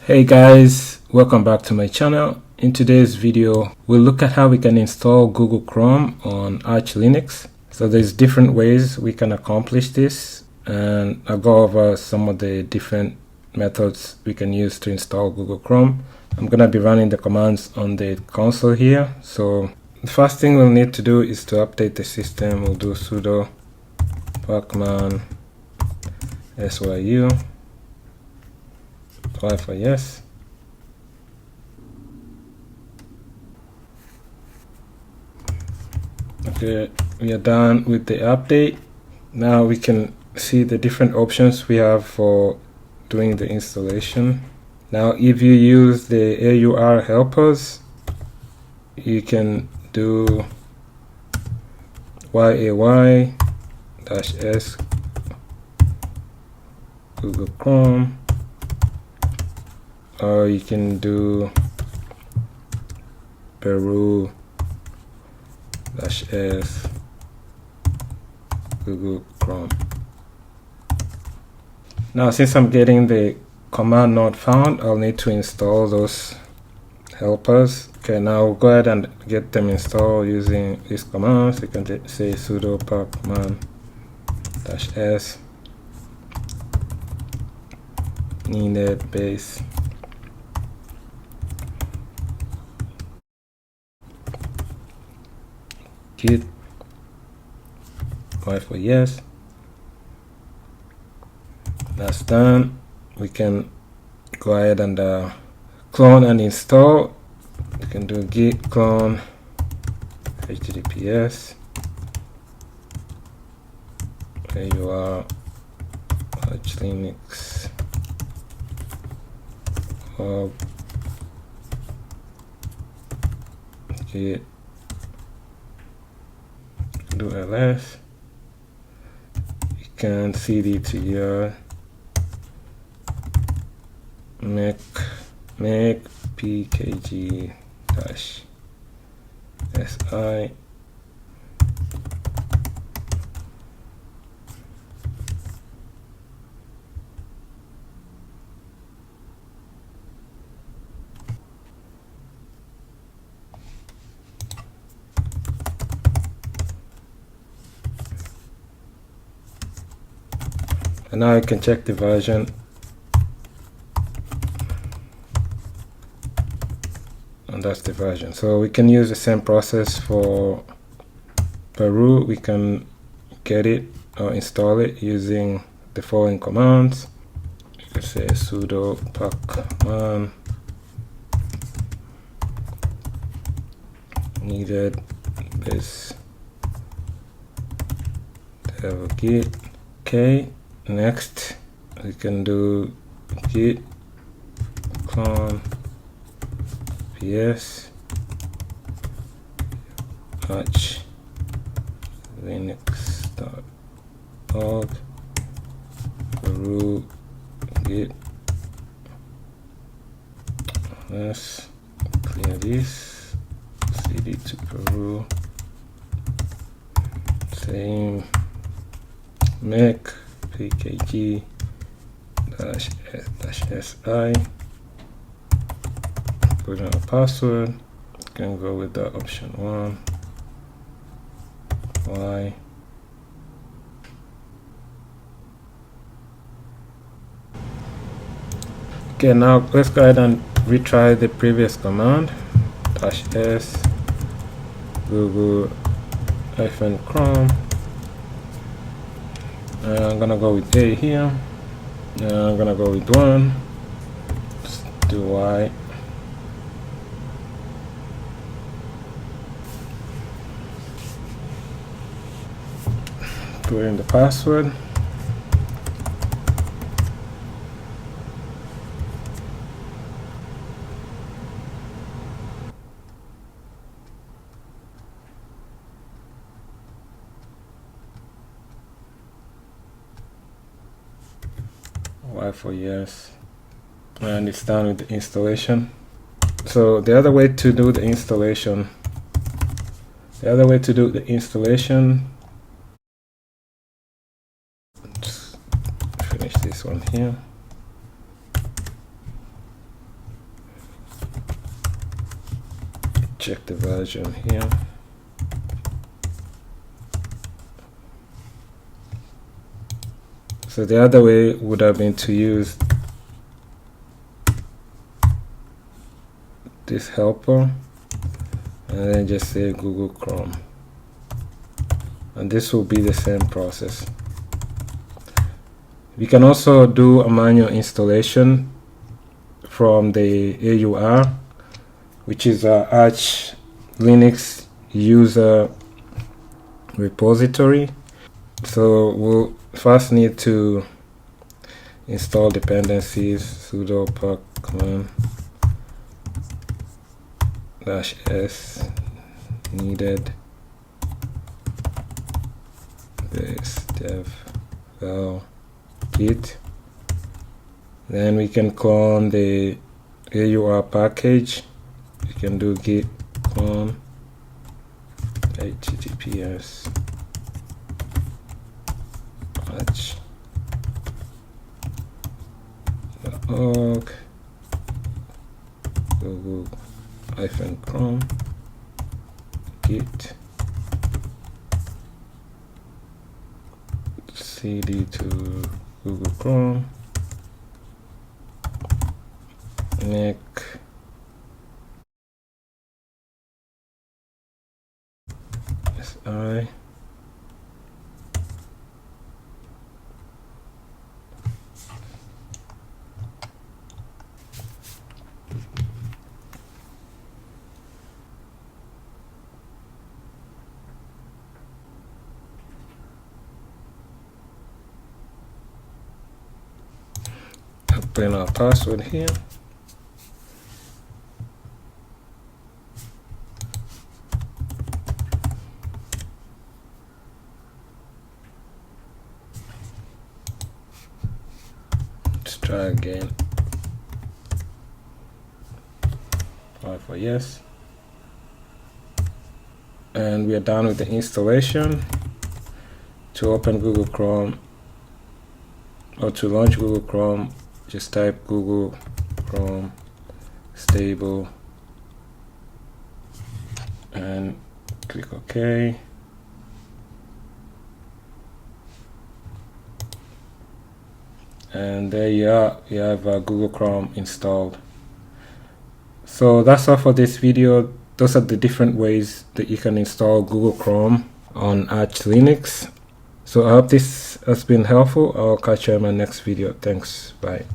Hey guys, welcome back to my channel. In today's video, we'll look at how we can install Google Chrome on Arch Linux. So there's different ways we can accomplish this, and I'll go over some of the different methods we can use to install Google Chrome. I'm gonna be running the commands on the console here. So the first thing we'll need to do is to update the system. We'll do sudo pacman syu apply for yes. Okay, we are done with the update. Now we can see the different options we have for doing the installation. Now if you use the AUR helpers, you can do yay-s Google Chrome, or you can do Paru -s Google Chrome. Now since I'm getting the command not found, I'll need to install those helpers. Okay, now we'll go ahead and get them installed using these commands. You can say sudo pacman -s needed base git apply for yes. That's done. We can go ahead and clone and install. You can do git clone https AUR Arch Linux hub git do ls. You can cd to your make pkg -si. And now I can check the version, and that's the version. So we can use the same process for Paru. We can get it or install it using the following commands. You can say sudo pacman needed this dev git. Okay, next we can do git clone ps arch linux.org paru git. Let's clear this, cd to paru, same make pkg -si, put in a password. You can go with the option 1 y. Okay, now let's go ahead and retry the previous command -s google -chrome. I'm gonna go with A here. I'm gonna go with 1. Just do Y. Put in the password. Y for yes, and it's done with the installation. So the other way to do the installation, just finish this one here. check the version here. So the other way would have been to use this helper and then just say Google Chrome, and this will be the same process. We can also do a manual installation from the AUR, which is a Arch Linux user repository. So we'll first need to install dependencies, sudo pacman -s needed base dev val git. Then we can clone the AUR package. We can do git clone https arch.org google-chrome git cd to Google Chrome make si put in our password here. Let's try again. For yes. And we are done with the installation. To open Google Chrome or to launch Google Chrome, just type Google Chrome stable and click OK. And there you are, you have Google Chrome installed. So that's all for this video. Those are the different ways that you can install Google Chrome on Arch Linux. So I hope this has been helpful. I'll catch you in my next video. Thanks. Bye.